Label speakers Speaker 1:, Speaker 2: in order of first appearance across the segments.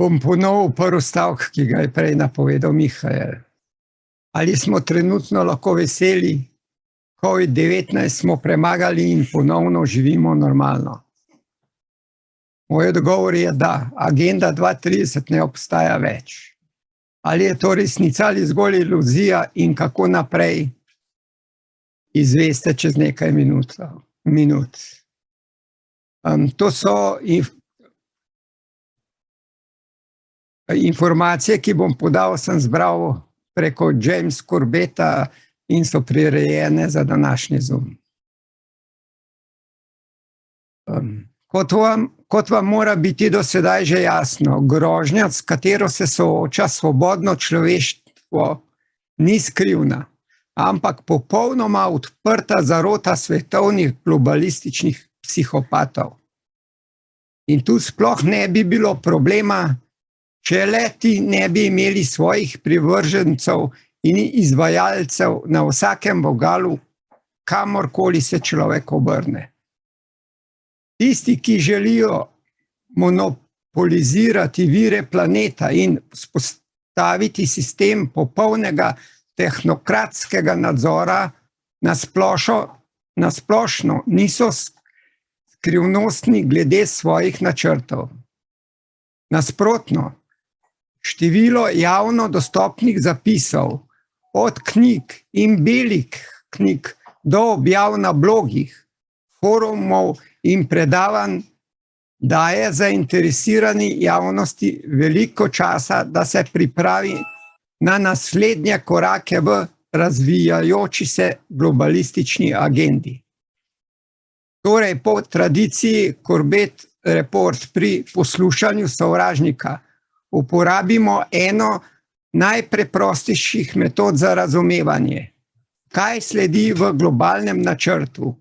Speaker 1: Bom ponovil prvi stavek, ki ga je prej napovedal Mihael. Ali smo trenutno lahko veseli, COVID-19 smo premagali in ponovno živimo normalno? Moj odgovor je da, agenda 2030 ne obstaja več. Ali je to resnica ali zgolj iluzija in kako naprej, izveste čez nekaj minut. To so informacije, ki bom podal, sem zbral preko James Corbetta in so prirejene za današnji Zoom. Kot vam mora biti do sedaj že jasno, grožnja, s katero se sooča svobodno človeštvo, ni skrivna, ampak popolnoma odprta zarota svetovnih globalističnih psihopatov. In tu sploh ne bi bilo problema, če le ti ne bi imeli svojih privržencev in izvajalcev na vsakem vogalu, kamorkoli se človek obrne. Tisti, ki želijo monopolizirati vire planeta in vzpostaviti sistem popolnega tehnokratskega nadzora, na splošno niso skrivnostni glede svojih načrtov. Nasprotno, število javno dostopnih zapisov, od knjig in belih knjig do objav na blogih, forumov in predavanj, daje zainteresirani javnosti veliko časa, da se pripravi na naslednje korake v razvijajoči se globalistični agendi. Torej, po tradiciji Corbett Report pri poslušanju sovražnika uporabimo eno najpreprostejših metod za razumevanje. Kaj sledi v globalnem načrtu?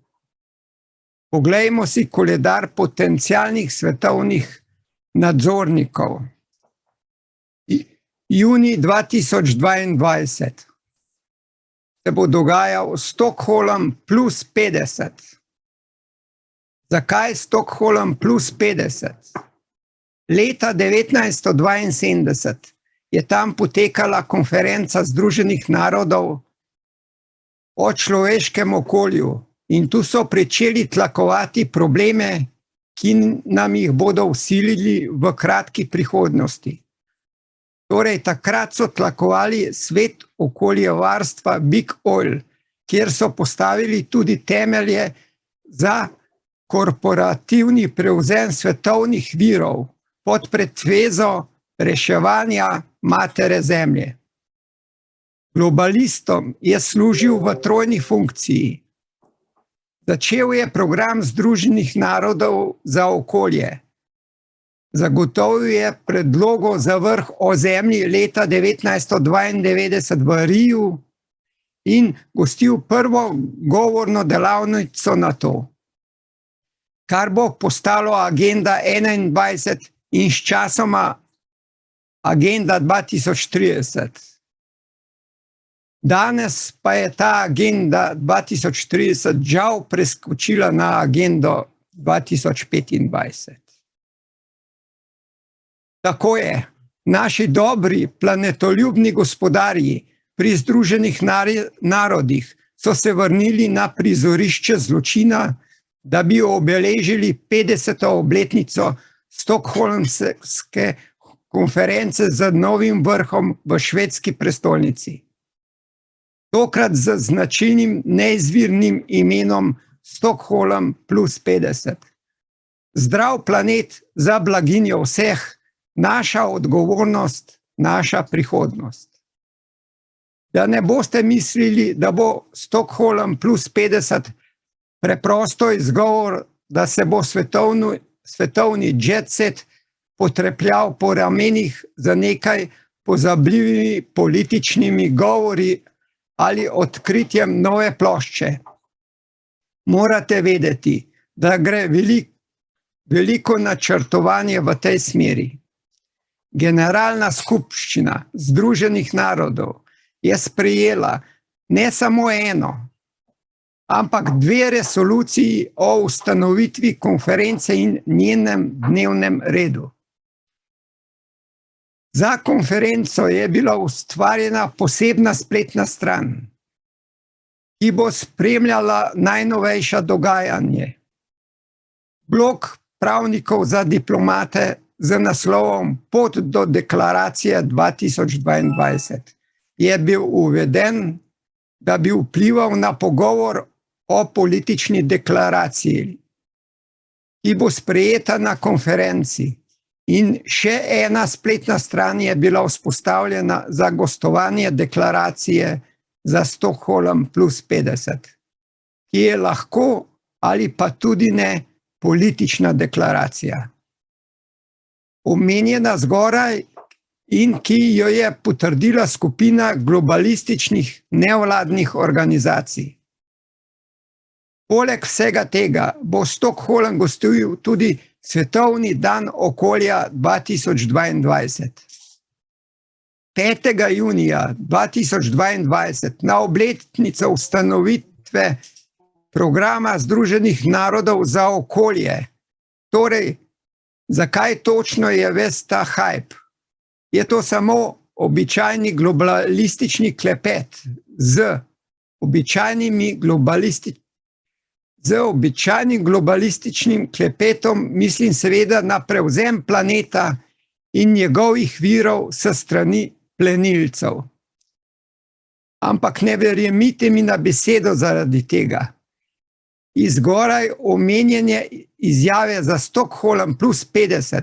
Speaker 1: Poglejmo si koledar potencialnih svetovnih nadzornikov. Junij 2022 se bo dogajal Stockholm plus 50. Zakaj Stockholm plus 50? Leta 1972 je tam potekala konferenca Združenih narodov o človeškem okolju in tu so pričeli tlakovati probleme, ki nam jih bodo vsilili v kratki prihodnosti. Torej, takrat so tlakovali svet okoljevarstva Big Oil, kjer so postavili tudi temelje za korporativni prevzem svetovnih virov pod pretvezo reševanja matere zemlje. Globalistom je služil v trojni funkciji. Začel je program Združenih narodov za okolje. Zagotovil je predlogo za vrh o zemlji leta 1992 v Riju in gostil prvo govorno delavnico na to, kar bo postalo agenda 21 in sčasoma agenda 2030. Danes pa je ta agenda 2030 žal preskočila na agendo 2025. Tako je, naši dobri planetoljubni gospodarji pri Združenih narodih so se vrnili na prizorišče zločina, da bi obeležili 50. obletnico Stockholmske konference z novim vrhom v švedski prestolnici. Tokrat z značilnim neizvirnim imenom Stockholm plus 50. Zdrav planet za blaginjo vseh, naša odgovornost, naša prihodnost. Da ne boste mislili, da bo Stockholm plus 50 preprosto izgovor, da se bo svetovni jet set potrepljal po ramenih za nekaj pozabljivimi političnimi govori ali odkritjem nove plošče. Morate vedeti, da gre veliko načrtovanje v tej smeri. Generalna skupščina Združenih narodov je sprejela ne samo eno, ampak 2 resoluciji o ustanovitvi konference in njenem dnevnem redu. Za konferenco je bila ustvarjena posebna spletna stran, ki bo spremljala najnovejša dogajanje. Blog pravnikov za diplomate z naslovom Pot do deklaracije 2022 je bil uveden, da bi vplival na pogovor o politični deklaraciji, ki bo sprejeta na konferenci. In še ena spletna stran je bila vzpostavljena za gostovanje deklaracije za Stockholm plus 50, ki je lahko ali pa tudi ne politična deklaracija. Omenjena zgoraj in ki jo je potrdila skupina globalističnih nevladnih organizacij. Poleg vsega tega bo Stockholm gostil tudi Svetovni dan okolja 2022. 5. junija 2022 na obletnico ustanovitve programa Združenih narodov za okolje. Torej, zakaj točno je ves ta hype? Je to samo običajni globalistični klepet z običajnim globalističnim klepetom, mislim seveda na prevzem planeta in njegovih virov s strani plenilcev. Ampak ne verjemite mi na besedo zaradi tega. Izgoraj omenjene izjave za Stockholm plus 50,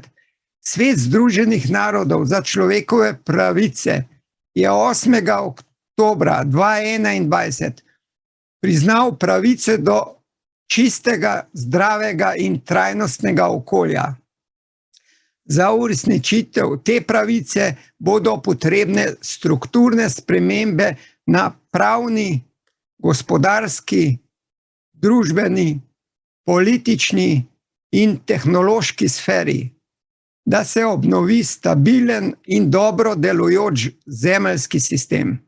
Speaker 1: Svet Združenih narodov za človekove pravice je 8. oktobra 2021 priznal pravice do čistega, zdravega in trajnostnega okolja. Za uresničitev te pravice bodo potrebne strukturne spremembe na pravni, gospodarski, družbeni, politični in tehnološki sferi, da se obnovi stabilen in dobro delujoč zemeljski sistem.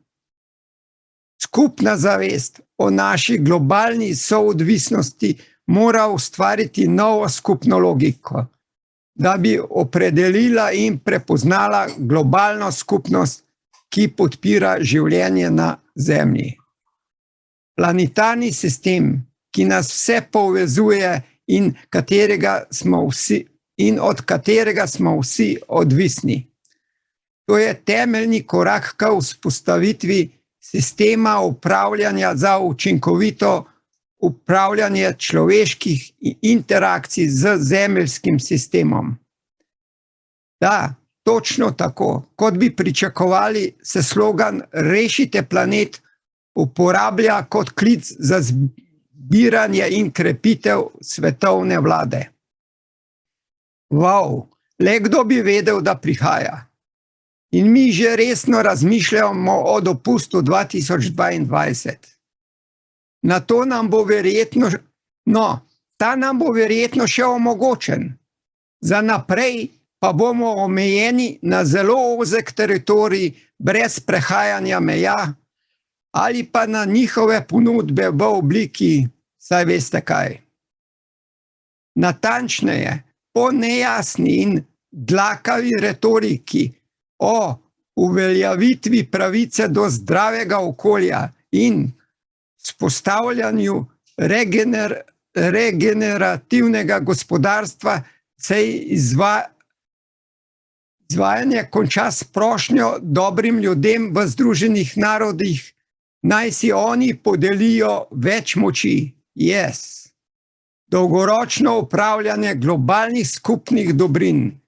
Speaker 1: Skupna zavest o naši globalni soodvisnosti mora ustvariti novo skupno logiko, da bi opredelila in prepoznala globalno skupnost, ki podpira življenje na Zemlji. Planetarni sistem, ki nas vse povezuje in od katerega smo vsi odvisni. To je temeljni korak k vzpostavitvi sistema upravljanja za učinkovito upravljanje človeških interakcij z zemeljskim sistemom. Da, točno tako, kot bi pričakovali, se slogan Rešite planet uporablja kot klic za zbiranje in krepitev svetovne vlade. Wow, le kdo bi vedel, da prihaja. In mi že resno razmišljamo o dopustu 2022. Ta nam bo verjetno še omogočen. Za naprej pa bomo omejeni na zelo ozek teritorij brez prehajanja meja ali pa na njihove ponudbe v obliki, saj veste kaj. Natančneje, po nejasni in dlakavi retoriki o uveljavitvi pravice do zdravega okolja in vzpostavljanju regenerativnega gospodarstva se izvajanje konča s prošnjo dobrim ljudem v Združenih narodih, naj si oni podelijo več moči. Yes. Dolgoročno upravljanje globalnih skupnih dobrin,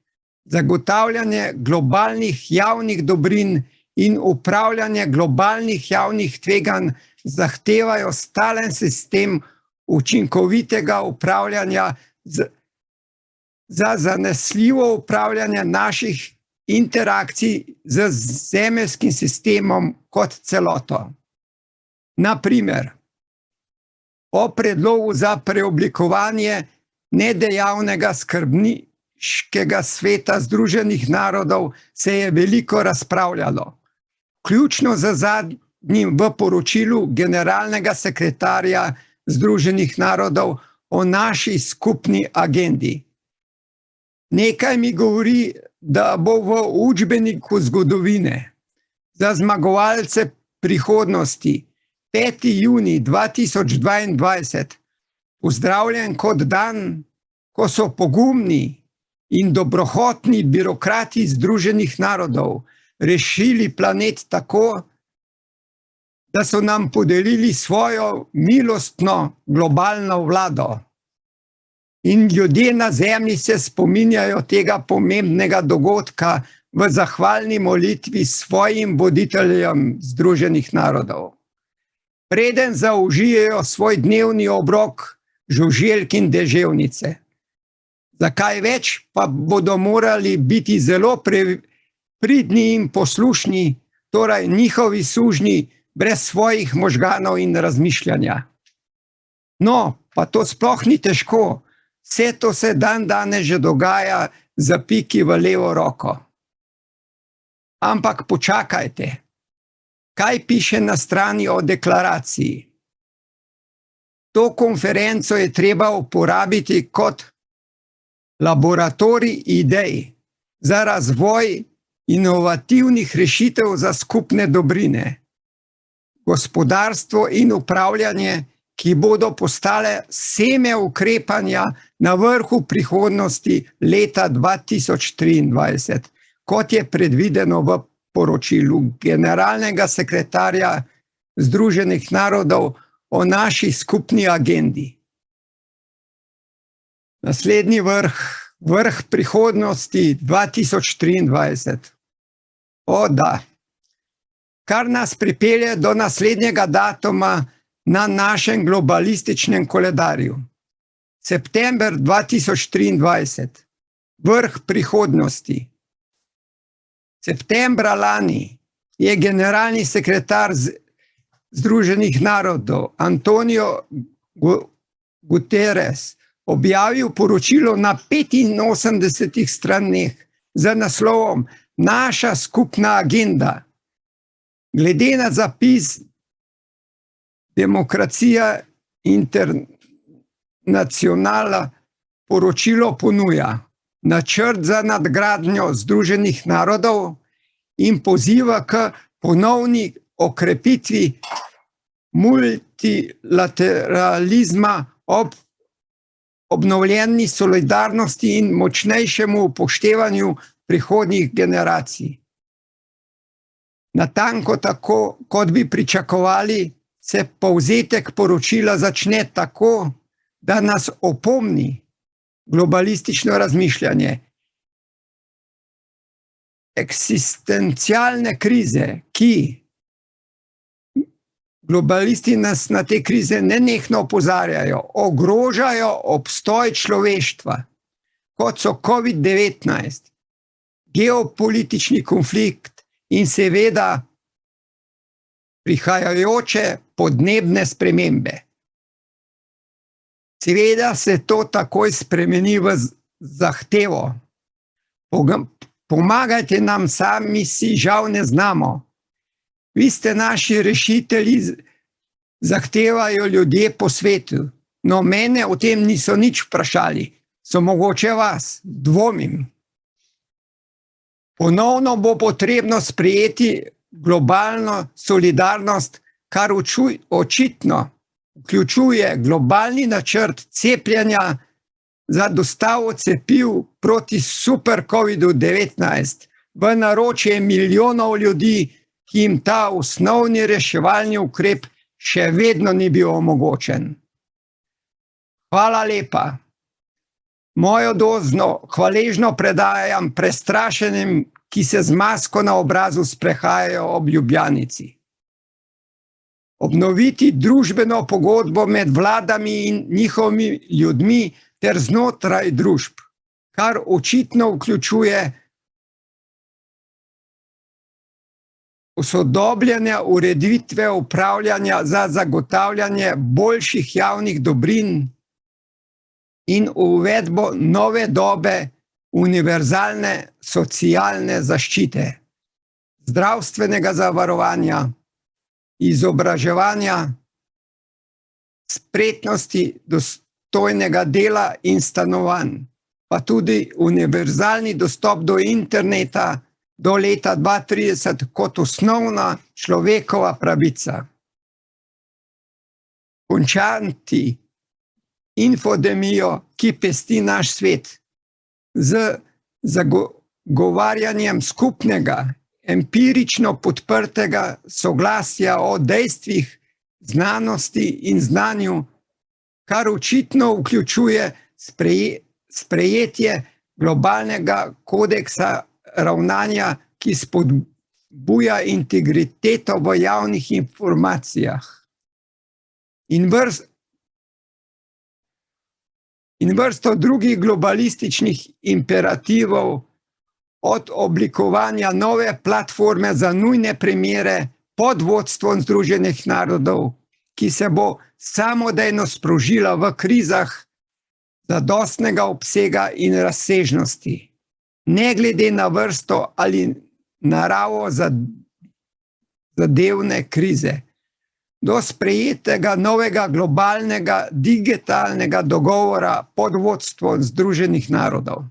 Speaker 1: zagotavljanje globalnih javnih dobrin in upravljanje globalnih javnih tveganj zahtevajo stalen sistem učinkovitega upravljanja za zanesljivo upravljanje naših interakcij z zemeljskim sistemom kot celoto. Na primer, o predlogu za preoblikovanje nedejavnega skrbniškega sveta Združenih narodov se je veliko razpravljalo, vključno z zadnjim v poročilu generalnega sekretarja Združenih narodov o naši skupni agendi. Nekaj mi govori, da bo v učbeniku zgodovine za zmagovalce prihodnosti 5. junij 2022 pozdravljen kot dan, ko so pogumni in dobrohotni birokrati Združenih narodov rešili planet tako, da so nam podelili svojo milostno globalno vlado. In ljudje na Zemlji se spominjajo tega pomembnega dogodka v zahvalni molitvi svojim voditeljem Združenih narodov. Preden zaužijejo svoj dnevni obrok žuželk in deževnice. Za kaj več pa bodo morali biti zelo pridni in poslušni, torej njihovi sužnji, brez svojih možganov in razmišljanja. No, pa to sploh ni težko. Vse to se danes že dogaja za piki v levo roko. Ampak počakajte. Kaj piše na strani o deklaraciji? To konferenco je treba uporabiti kot laboratorij idej za razvoj inovativnih rešitev za skupne dobrine, gospodarstvo in upravljanje, ki bodo postale seme ukrepanja na vrhu prihodnosti leta 2023, kot je predvideno v poročilu generalnega sekretarja Združenih narodov o naši skupni agendi. Naslednji vrh prihodnosti 2023. O da, kar nas pripelje do naslednjega datuma na našem globalističnem koledarju. September 2023. Vrh prihodnosti. Septembra lani je generalni sekretar Združenih narodov Antonio Guterres objavil poročilo na 85 straneh z naslovom Naša skupna agenda. Glede na zapis Demokracija internacionala poročilo ponuja načrt za nadgradnjo Združenih narodov in poziva k ponovni okrepitvi multilateralizma ob obnovljeni solidarnosti in močnejšemu upoštevanju prihodnjih generacij. Natanko tako, kot bi pričakovali, se povzetek poročila začne tako, da nas opomni globalistično razmišljanje. Eksistencialne krize, ki globalisti nas na te krize nenehno opozarjajo, ogrožajo obstoj človeštva, kot so COVID-19, geopolitični konflikt in seveda prihajajoče podnebne spremembe. Seveda se to takoj spremeni v zahtevo. Pomagajte nam, sami si žal ne znamo. Vi ste naši rešitelji, zahtevajo ljudje po svetu. No, mene o tem niso nič vprašali. So mogoče vas, dvomim. Ponovno bo potrebno sprejeti globalno solidarnost, kar očitno vključuje globalni načrt cepljenja za dostavo cepiv proti super COVID-19 v naročje milijonov ljudi, ki jim ta osnovni reševalni ukrep še vedno ni bil omogočen. Hvala lepa. Mojo dozno hvaležno predajam prestrašenim, ki se z masko na obrazu sprehajajo ob Ljubljanici. Obnoviti družbeno pogodbo med vladami in njihovimi ljudmi ter znotraj družb, kar očitno vključuje posodobljene ureditve upravljanja za zagotavljanje boljših javnih dobrin in uvedbo nove dobe univerzalne socialne zaščite, zdravstvenega zavarovanja, izobraževanja, spretnosti dostojnega dela in stanovanj, pa tudi univerzalni dostop do interneta do leta 2030 kot osnovna človekova pravica. Končati infodemijo, ki pesti naš svet, z zagovarjanjem skupnega, empirično podprtega soglasja o dejstvih, znanosti in znanju, kar očitno vključuje sprejetje globalnega kodeksa ravnanja, ki spodbuja integriteto v javnih informacijah. In vrsto drugih globalističnih imperativov, od oblikovanja nove platforme za nujne primere pod vodstvom Združenih narodov, ki se bo samodejno sprožila v krizah zadostnega obsega in razsežnosti, ne glede na vrsto ali naravo zadevne krize, do sprejetega novega globalnega digitalnega dogovora pod vodstvom Združenih narodov.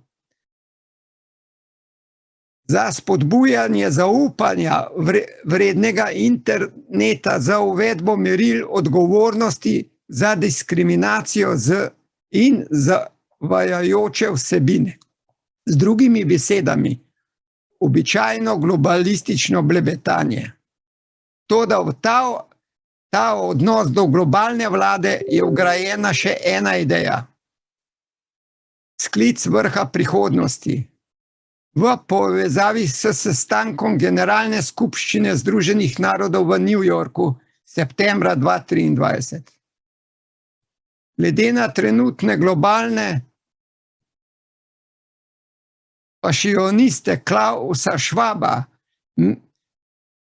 Speaker 1: Za spodbujanje zaupanja vrednega interneta, za uvedbo meril odgovornosti za diskriminacijo in zavajajoče vsebine. Z drugimi besedami, običajno globalistično blebetanje. Toda v ta odnos do globalne vlade je vgrajena še ena ideja. Sklic vrha prihodnosti. V povezavi s sestankom Generalne skupščine Združenih narodov v New Yorku septembra 2023. Glede na trenutne globalne pasioniste Klausa Schwaba,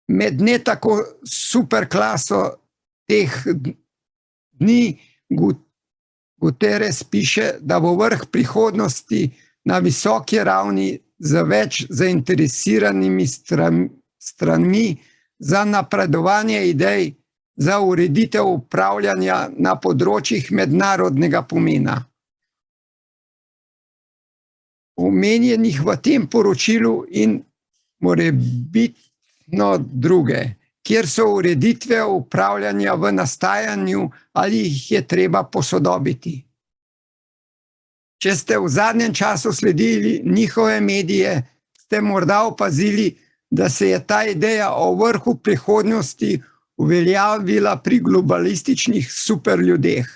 Speaker 1: med ne tako superklaso teh dni, Guterres piše, da bo vrh prihodnosti na visoki ravni z več zainteresiranimi stranmi za napredovanje idej za ureditev upravljanja na področjih mednarodnega pomena. Omenjenih v tem poročilu in morebitno druge, kjer so ureditve upravljanja v nastajanju ali jih je treba posodobiti. Če ste v zadnjem času sledili njihove medije, ste morda opazili, da se je ta ideja o vrhu prihodnosti uveljavila pri globalističnih superljudeh,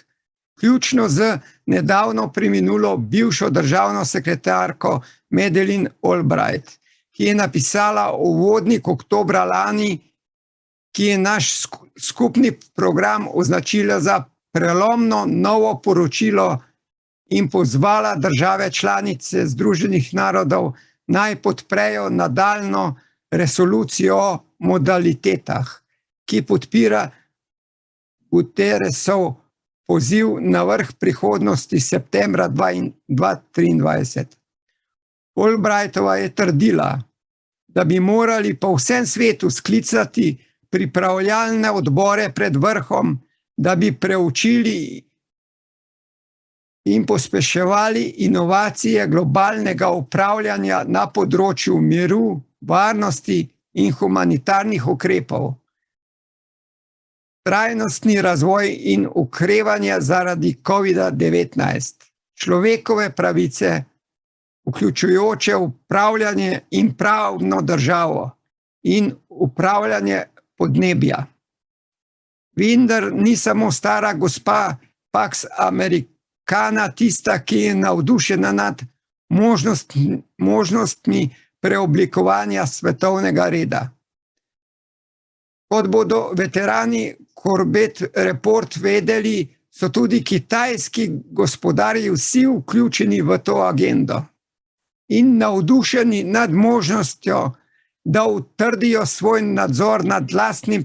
Speaker 1: vključno z nedavno preminulo bivšo državno sekretarko Madeleine Albright, ki je napisala uvodnik oktobra lani, ki je naš skupni program označila za prelomno novo poročilo in pozvala države članice Združenih narodov naj podprejo nadaljnjo resolucijo o modalitetah, ki podpira Guterresov poziv na vrh prihodnosti septembra 2023. Albrightova je trdila, da bi morali po vsem svetu sklicati pripravljalne odbore pred vrhom, da bi preučili in pospeševali inovacije globalnega upravljanja na področju miru, varnosti in humanitarnih ukrepov, trajnostni razvoj in okrevanje zaradi COVID-19, človekove pravice, vključujoče upravljanje in pravno državo in upravljanje podnebja. Vendar ni samo stara gospa Pax Americana tista, ki je navdušena nad možnostmi preoblikovanja svetovnega reda. Kot bodo veterani Corbett Report vedeli, so tudi kitajski gospodarji vsi vključeni v to agendo in navdušeni nad možnostjo, da utrdijo svoj nadzor nad lastnim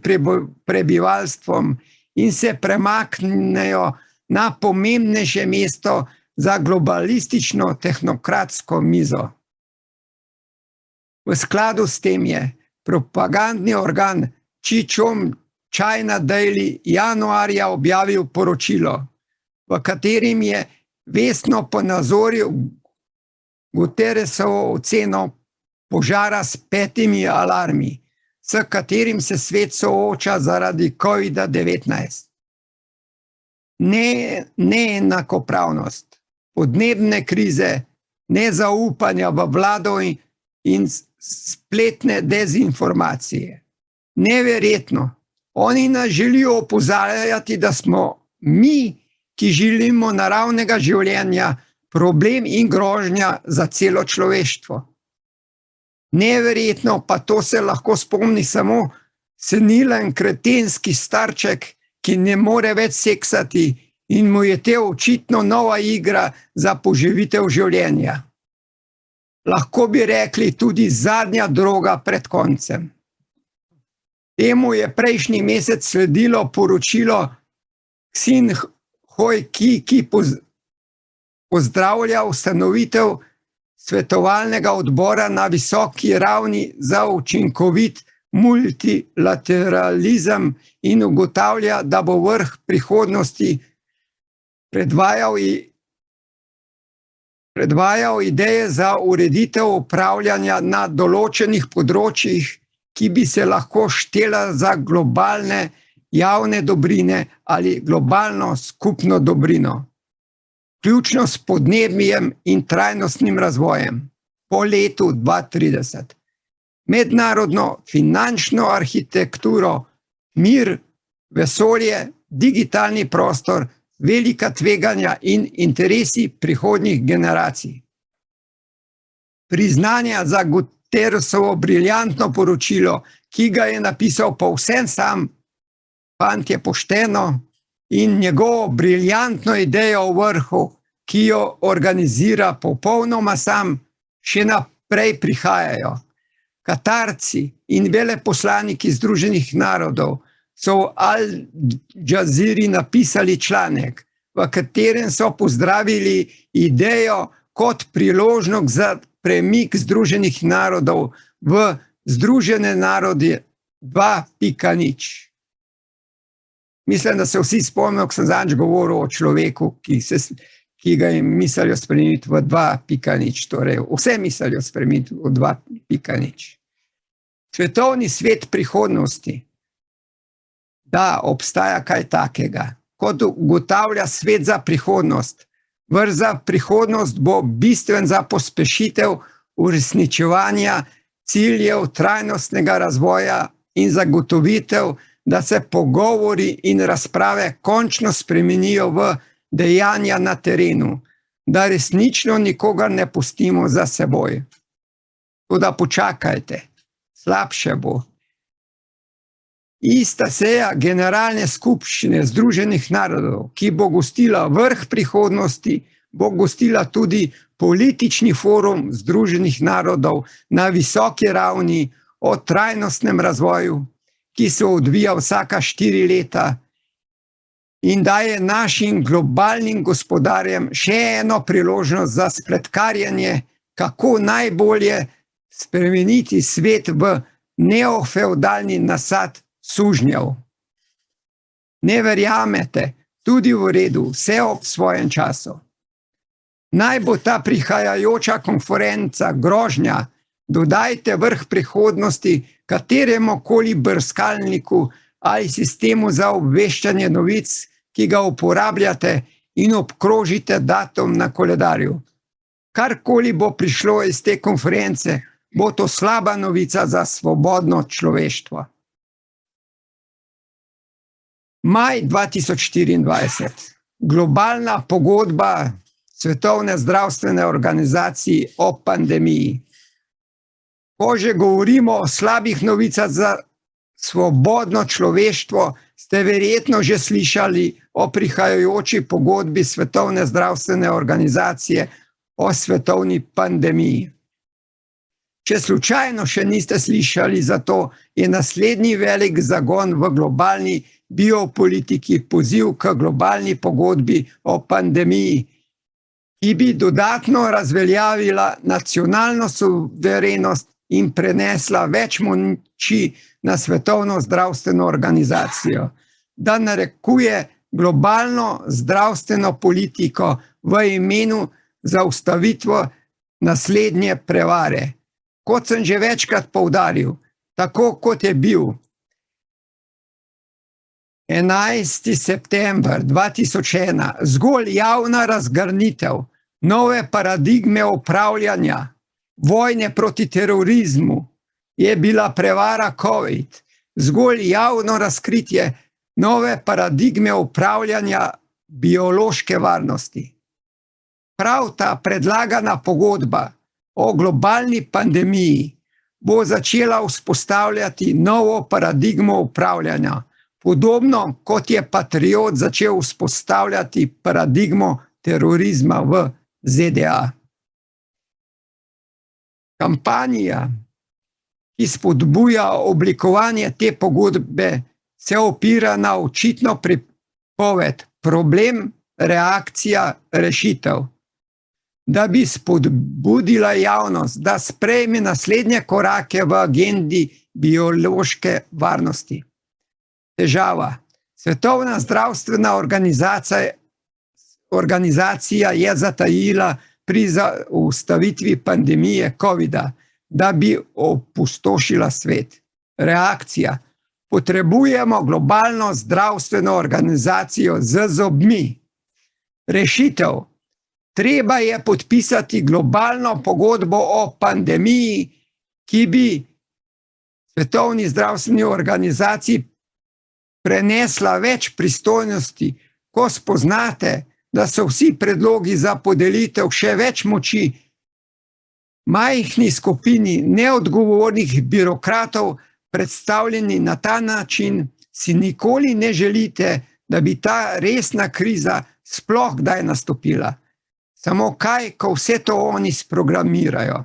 Speaker 1: prebivalstvom in se premaknejo na pomembnejše mesto za globalistično tehnokratsko mizo. V skladu s tem je propagandni organ Chichom China Daily januarja objavil poročilo, v katerem je vestno ponazoril Guterresovo oceno požara s 5 alarmi, s katerim se svet sooča zaradi COVID-19. Neenakopravnost, podnebne krize, nezaupanja v vlado in spletne dezinformacije. Neverjetno. Oni nas želijo opozarjati, da smo mi, ki želimo naravnega življenja, problem in grožnja za celo človeštvo. Neverjetno, pa to se lahko spomni samo senilen kretenski starček, ki ne more več seksati in mu je te očitno nova igra za poživitev življenja. Lahko bi rekli tudi zadnja droga pred koncem. Temu je prejšnji mesec sledilo poročilo Xinhui, ki pozdravlja ustanovitev svetovalnega odbora na visoki ravni za učinkovit multilateralizem in ugotavlja, da bo vrh prihodnosti predvajal ideje za ureditev upravljanja na določenih področjih, ki bi se lahko štela za globalne javne dobrine ali globalno skupno dobrino, vključno s podnebjem in trajnostnim razvojem po letu 2030. Mednarodno finančno arhitekturo, mir, vesolje, digitalni prostor, velika tveganja in interesi prihodnjih generacij. Priznanja za Guterresovo briljantno poročilo, ki ga je napisal povsem sam, fant je pošteno, in njegovo briljantno idejo o vrhu, ki jo organizira popolnoma sam, še naprej prihajajo. Katarci in veleposlaniki Združenih narodov so v Al Jazeeri napisali članek, v katerem so pozdravili idejo kot priložnost za premik Združenih narodov v Združene narode 2.0. Mislim, da se vsi spomnijo, ko sem zadnjič govoril o človeku, ki ga je mislijo spremeniti v 2.0. Torej, vse mislijo spremeniti v 2.0. Svetovni svet prihodnosti. Da, obstaja kaj takega. Kot ugotavlja svet za prihodnost, vrh za prihodnost bo bistven za pospešitev uresničevanja ciljev trajnostnega razvoja in zagotovitev, da se pogovori in razprave končno spremenijo v dejanja na terenu, da resnično nikogar ne pustimo za seboj. Toda počakajte, slabše bo. Ista seja Generalne skupščine Združenih narodov, ki bo gostila vrh prihodnosti, bo gostila tudi politični forum Združenih narodov na visoki ravni o trajnostnem razvoju, ki se odvija vsaka 4 leta in daje našim globalnim gospodarjem še eno priložnost za spletkarjenje, kako najbolje spremeniti svet v neofeudalni nasad sužnjev. Ne verjamete, tudi v redu, vse ob svojem času. Naj bo ta prihajajoča konferenca grožnja, dodajte vrh prihodnosti kateremu koli brskalniku ali sistemu za obveščanje novic, ki ga uporabljate, in obkrožite datum na koledarju. Karkoli bo prišlo iz te konference, bo to slaba novica za svobodno človeštvo. Maj 2024. Globalna pogodba Svetovne zdravstvene organizacije o pandemiji. Ko že govorimo o slabih novicah za svobodno človeštvo, ste verjetno že slišali o prihajajoči pogodbi Svetovne zdravstvene organizacije o svetovni pandemiji. Če slučajno še niste slišali za to, je naslednji velik zagon v globalni biopolitiki poziv k globalni pogodbi o pandemiji, ki bi dodatno razveljavila nacionalno suverenost in prenesla več moči na Svetovno zdravstveno organizacijo, da narekuje globalno zdravstveno politiko v imenu zaustavitve naslednje prevare. Kot sem že večkrat poudaril, tako kot je bil 11. september 2001 zgolj javna razgrnitev nove paradigme upravljanja vojne proti terorizmu, je bila prevara COVID, zgolj javno razkritje nove paradigme upravljanja biološke varnosti. Prav ta predlagana pogodba o globalni pandemiji bo začela vzpostavljati novo paradigmo upravljanja, podobno kot je Patriot začel vzpostavljati paradigmo terorizma v ZDA. Kampanja, ki spodbuja oblikovanje te pogodbe, se opira na očitno pripoved problem, reakcija, rešitev. Da bi spodbudila javnost, da sprejme naslednje korake v agendi biološke varnosti. Težava. Svetovna zdravstvena organizacija je zatajila pri zaustavitvi pandemije COVID-a, da bi opustošila svet. Reakcija. Potrebujemo globalno zdravstveno organizacijo z zobmi. Rešitev. Treba je podpisati globalno pogodbo o pandemiji, ki bi Svetovni zdravstveni organizaciji prenesla več pristojnosti, ko spoznate, da so vsi predlogi za podelitev še več moči majhni skupini neodgovornih birokratov predstavljeni na ta način, si nikoli ne želite, da bi ta resna kriza sploh kdaj nastopila. Samo kaj, ko vse to oni sprogramirajo.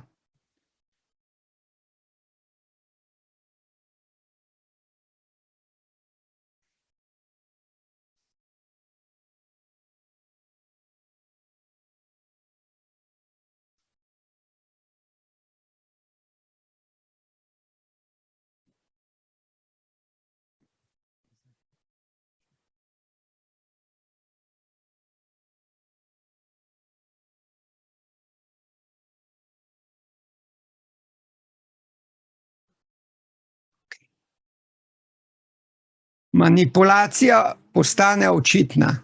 Speaker 1: Manipulacija postane očitna.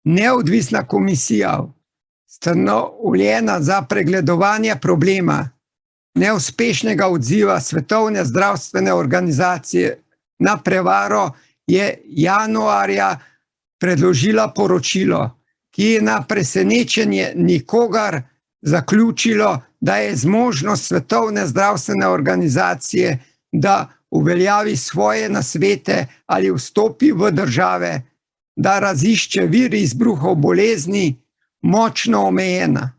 Speaker 1: Neodvisna komisija, ustanovljena za pregledovanje problema neuspešnega odziva Svetovne zdravstvene organizacije na prevaro, je januarja predložila poročilo, ki je na presenečenje nikogar zaključilo, da je zmožnost Svetovne zdravstvene organizacije, da uveljavi svoje nasvete ali vstopi v države, da razišče vir izbruhov bolezni, močno omejena.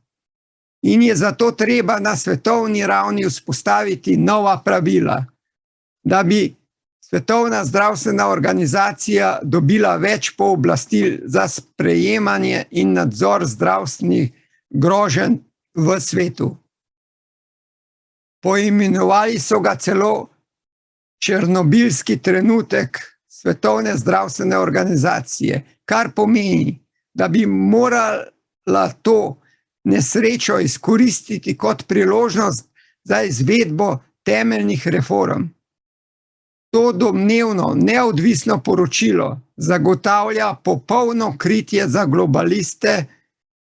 Speaker 1: In je zato treba na svetovni ravni vzpostaviti nova pravila, da bi Svetovna zdravstvena organizacija dobila več pooblastil za sprejemanje in nadzor zdravstvenih groženj v svetu. Poimenovali so ga celo černobilski trenutek Svetovne zdravstvene organizacije, kar pomeni, da bi morala to nesrečo izkoristiti kot priložnost za izvedbo temeljnih reform. To domnevno neodvisno poročilo zagotavlja popolno kritje za globaliste,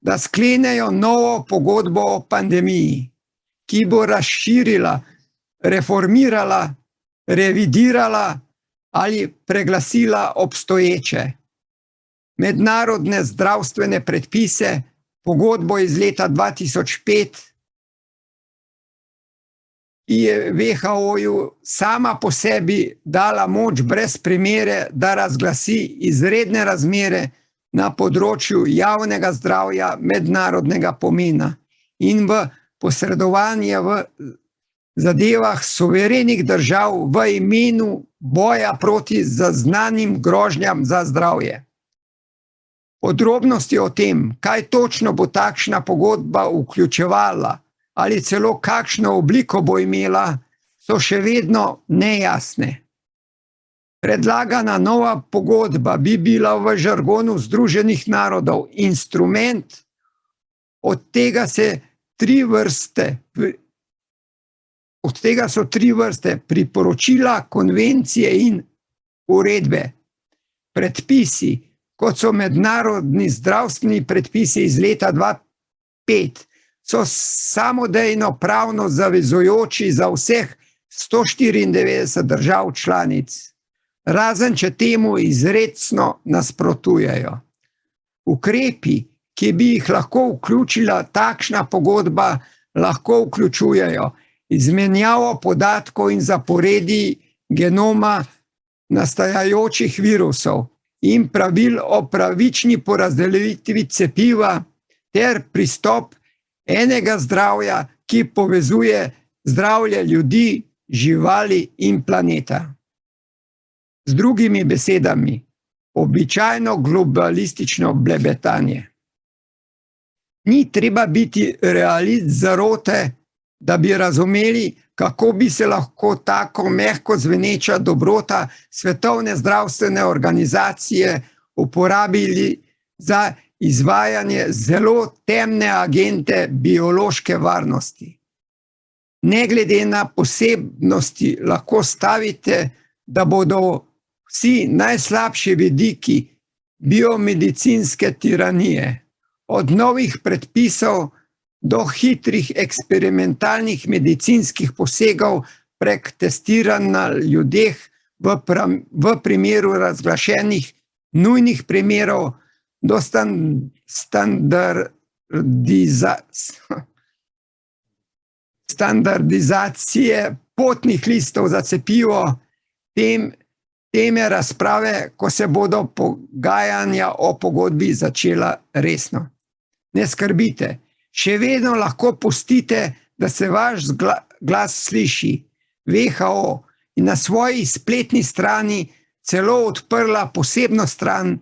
Speaker 1: da sklenejo novo pogodbo o pandemiji, ki bo razširila, reformirala, revidirala ali preglasila obstoječe mednarodne zdravstvene predpise, pogodbo iz leta 2005, ki je WHO-ju sama po sebi dala moč brez primere, da razglasi izredne razmere na področju javnega zdravja mednarodnega pomena in v posredovanje v zadevah suverenih držav v imenu boja proti zaznanim grožnjam za zdravje. Podrobnosti o tem, kaj točno bo takšna pogodba vključevala ali celo kakšno obliko bo imela, so še vedno nejasne. Predlagana nova pogodba bi bila v žargonu Združenih narodov instrument, od tega se tri vrste priporočila, konvencije in uredbe. Predpisi, kot so mednarodni zdravstveni predpisi iz leta 2005, so samodejno pravno zavezujoči za vseh 194 držav članic, razen če temu izrecno nasprotujejo. Ukrepi, ki bi jih lahko vključila takšna pogodba, lahko vključujejo izmenjavo podatkov in zaporedij genoma nastajajočih virusov in pravil o pravični porazdelitvi cepiva ter pristop enega zdravja, ki povezuje zdravje ljudi, živali in planeta. Z drugimi besedami, običajno globalistično blebetanje. Ni treba biti realist zarote, da bi razumeli, kako bi se lahko tako mehko zveneča dobrota Svetovne zdravstvene organizacije uporabili za izvajanje zelo temne agente biološke varnosti. Ne glede na posebnosti lahko stavite, da bodo vsi najslabši vidiki biomedicinske tiranije, od novih predpisov do hitrih eksperimentalnih medicinskih posegov prek testiranj na ljudeh v primeru razglašenih nujnih primerov do standardizacije potnih listov za cepivo, teme razprave, ko se bodo pogajanja o pogodbi začela resno. Ne skrbite, še vedno lahko pustite, da se vaš glas sliši. WHO in na svoji spletni strani celo odprla posebno stran,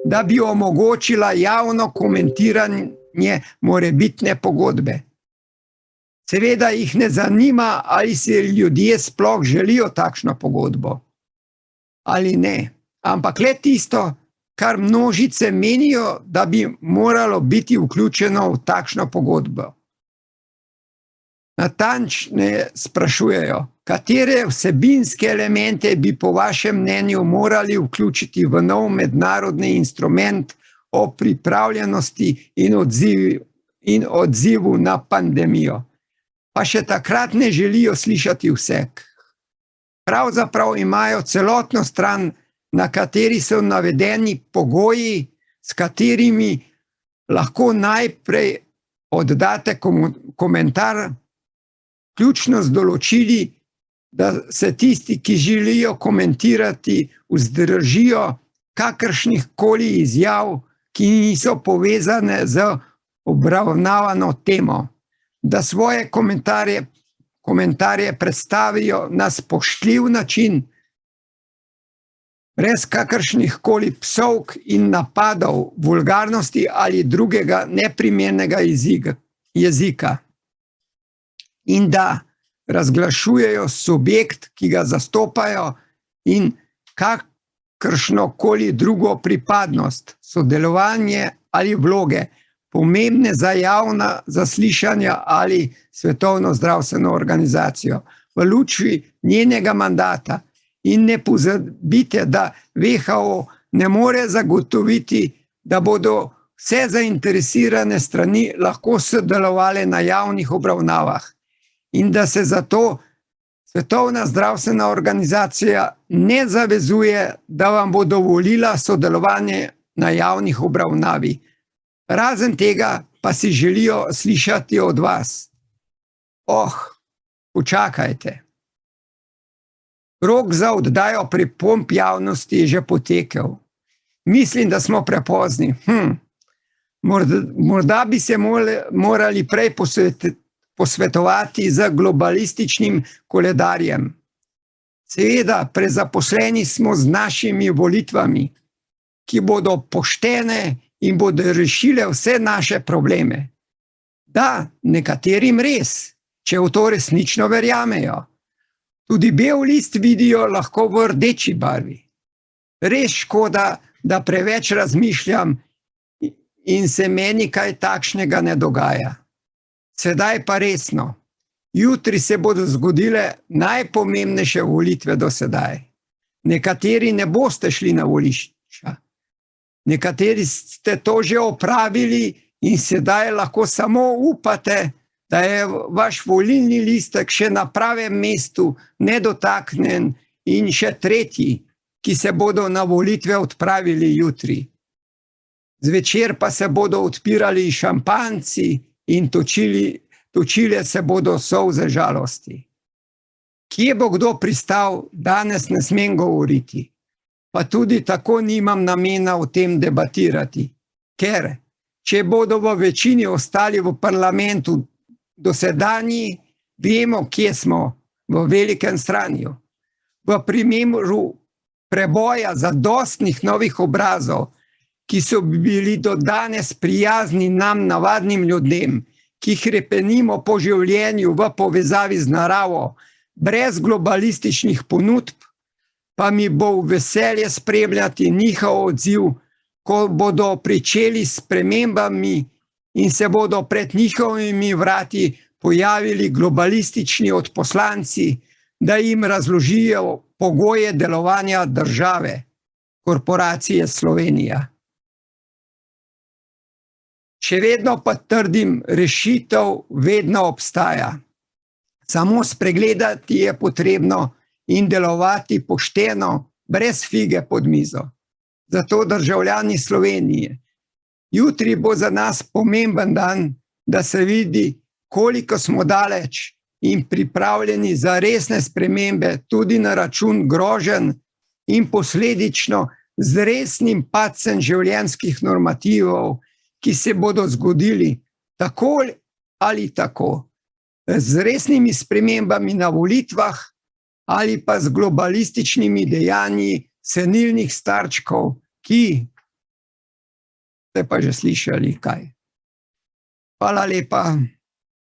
Speaker 1: da bi omogočila javno komentiranje morebitne pogodbe. Seveda jih ne zanima, ali si ljudje sploh želijo takšno pogodbo. Ali ne, ampak le tisto, kar množice menijo, da bi moralo biti vključeno v takšno pogodbo. Natančneje sprašujejo, katere vsebinske elemente bi po vašem mnenju morali vključiti v nov mednarodni instrument o pripravljenosti in odzivu na pandemijo. Pa še takrat ne želijo slišati vseh. Pravzaprav imajo celotno stran, na kateri so navedeni pogoji, s katerimi lahko najprej oddate komentar, vključno z določili, da se tisti, ki želijo komentirati, vzdržijo kakršnih koli izjav, ki niso povezane z obravnavano temo, da svoje komentarje predstavijo na spoštljiv način, brez kakršnih koli psovk in napadov, vulgarnosti ali drugega neprimernega jezika. In da razglašujejo subjekt, ki ga zastopajo, in kakršno koli drugo pripadnost, sodelovanje ali vloge, pomembne za javna zaslišanja ali Svetovno zdravstveno organizacijo, v luči njenega mandata. In ne pozabite, da WHO ne more zagotoviti, da bodo vse zainteresirane strani lahko sodelovale na javnih obravnavah in da se zato Svetovna zdravstvena organizacija ne zavezuje, da vam bo dovolila sodelovanje na javnih obravnavi. Razen tega pa si želijo slišati od vas. Počakajte. Rok za oddajo pripomb javnosti je že potekel. Mislim, da smo prepozni. Morda bi se morali prej posvetovati z globalističnim koledarjem. Seveda, prezaposleni smo z našimi volitvami, ki bodo poštene in bodo rešile vse naše probleme. Da, nekaterim res, če v to resnično verjamejo. Tudi bel list vidijo lahko v rdeči barvi. Res škoda, da preveč razmišljam in se meni kaj takšnega ne dogaja. Sedaj pa resno. Jutri se bodo zgodile najpomembnejše volitve do sedaj. Nekateri ne boste šli na volišča. Nekateri ste to že opravili in sedaj lahko samo upate, da je vaš volilni listek še na pravem mestu, nedotaknen, in še tretji, ki se bodo na volitve odpravili jutri. Zvečer pa se bodo odpirali šampanjci in točile se bodo solze žalosti. Kje bo kdo pristal, danes ne smem govoriti, pa tudi tako nimam namena o tem debatirati, ker če bodo v večini ostali v parlamentu dosedanji, vemo, kje smo, v velikem stranju. V primeru preboja zadostnih novih obrazov, ki so bili do danes prijazni nam, navadnim ljudem, ki hrepenimo po življenju v povezavi z naravo, brez globalističnih ponudb, pa mi bo v veselje spremljati njihov odziv, ko bodo pričeli s spremembami in se bodo pred njihovimi vrati pojavili globalistični odposlanci, da jim razložijo pogoje delovanja države, korporacije Slovenija. Še vedno pa trdim, rešitev vedno obstaja. Samo spregledati je potrebno in delovati pošteno, brez fige pod mizo. Zato državljani Slovenije, jutri bo za nas pomemben dan, da se vidi, koliko smo daleč in pripravljeni za resne spremembe tudi na račun groženj in posledično z resnim padcem življenjskih normativov, ki se bodo zgodili tako ali tako, z resnimi spremembami na volitvah ali pa z globalističnimi dejanji senilnih starčkov, ki ste pa že slišali kaj. Hvala lepa.